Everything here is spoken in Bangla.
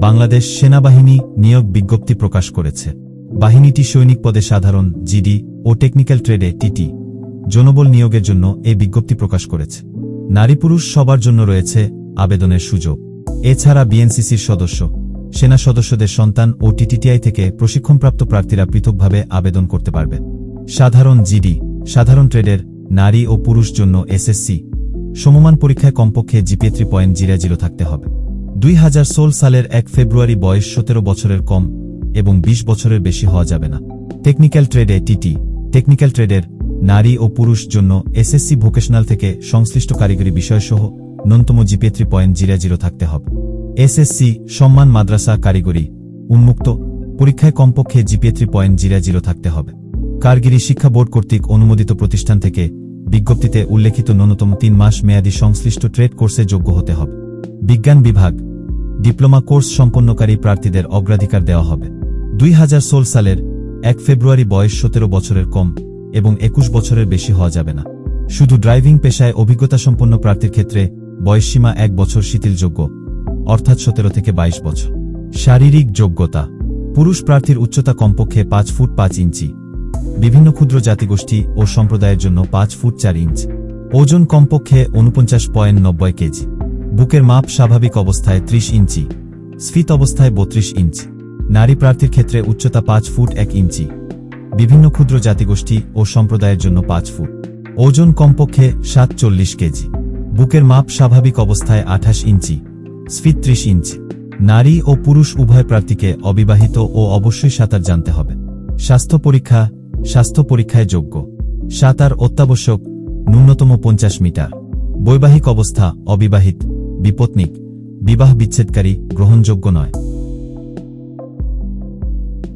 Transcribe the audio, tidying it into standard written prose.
বাংলাদেশ সেনাবাহিনী নিয়োগ বিজ্ঞপ্তি প্রকাশ করেছে। বাহিনীটি সৈনিক পদে সাধারণ জিডি ও টেকনিক্যাল ট্রেডে টিটি জনবল নিয়োগের জন্য এই বিজ্ঞপ্তি প্রকাশ করেছে। নারী পুরুষ সবার জন্য রয়েছে আবেদনের সুযোগ। এছাড়া বিএনসিসির সদস্য, সেনা সদস্যদের সন্তান ও টিটিটিআই থেকে প্রশিক্ষণপ্রাপ্ত প্রার্থীরা পৃথকভাবে আবেদন করতে পারবে। সাধারণ জিডি, সাধারণ ট্রেডের নারী ও পুরুষ জন্য এসএসসি সমমান পরীক্ষায় কমপক্ষে জিপিএ 3.00 থাকতে হবে। 2016 সালের 1 ফেব্রুয়ারি বয়স 17 বছরের কম এবং 20 বছরের বেশি হওয়া যাবে না। টেকনিক্যাল ট্রেডে টিটি, টেকনিক্যাল ট্রেডের নারী ও পুরুষ জন্য এসএসসি ভোকেশনাল থেকে সংশ্লিষ্ট কারিগরি বিষয়সহ ন্যূনতম জিপিএ 3.00 থাকতে হবে। এসএসসি সম্মান মাদ্রাসা কারিগরি উন্মুক্ত পরীক্ষায় কমপক্ষে জিপিএ 3.00 থাকতে হবে। কারিগরি শিক্ষা বোর্ড কর্তৃক অনুমোদিত প্রতিষ্ঠান থেকে বিজ্ঞপ্তিতে উল্লেখিত ন্যূনতম 3 মাস মেয়াদী সংশ্লিষ্ট ট্রেড কোর্সে যোগ্য হতে হবে। বিজ্ঞান বিভাগ, ডিপ্লোমা কোর্স সম্পন্নকারী প্রার্থীদের অগ্রাধিকার দেওয়া হবে। 2016 সালের 1 ফেব্রুয়ারি বয়স 17 বছরের কম এবং 21 বছরের বেশি হওয়া যাবে না। শুধু ড্রাইভিং পেশায় অভিজ্ঞতা সম্পন্ন প্রার্থীর ক্ষেত্রে বয়সসীমা 1 বছর শিথিলযোগ্য, অর্থাৎ 17 থেকে 22 বছর। শারীরিক যোগ্যতা, পুরুষ প্রার্থীর উচ্চতা কমপক্ষে 5 ফুট 5 ইঞ্চি, বিভিন্ন ক্ষুদ্র জাতিগোষ্ঠী ও সম্প্রদায়ের জন্য 5 ফুট 4 ইঞ্চ, ওজন কমপক্ষে 49.90 কেজি, বুকের মাপ স্বাভাবিক অবস্থায় 30 ইঞ্চি, স্ফীত অবস্থায় 32 ইঞ্চি। নারী প্রার্থীর ক্ষেত্রে উচ্চতা 5 ফুট 1 ইঞ্চি, বিভিন্ন ক্ষুদ্র জাতিগোষ্ঠী ও সম্প্রদায়ের জন্য 5 ফুট, ওজন কমপক্ষে 47 কেজি, বুকের মাপ স্বাভাবিক অবস্থায় 28 ইঞ্চি, স্ফীত 30 ইঞ্চি। নারী ও পুরুষ উভয় প্রার্থীকে অবিবাহিত ও অবশ্যই সাঁতার জানতে হবে। স্বাস্থ্য পরীক্ষা, স্বাস্থ্য পরীক্ষায় যোগ্য। সাঁতার অত্যাবশ্যক, ন্যূনতম 50 মিটার। বৈবাহিক অবস্থা অবিবাহিত, বিপত্নিক, বিবাহ বিচ্ছেদকারী গ্রহণযোগ্য নয়।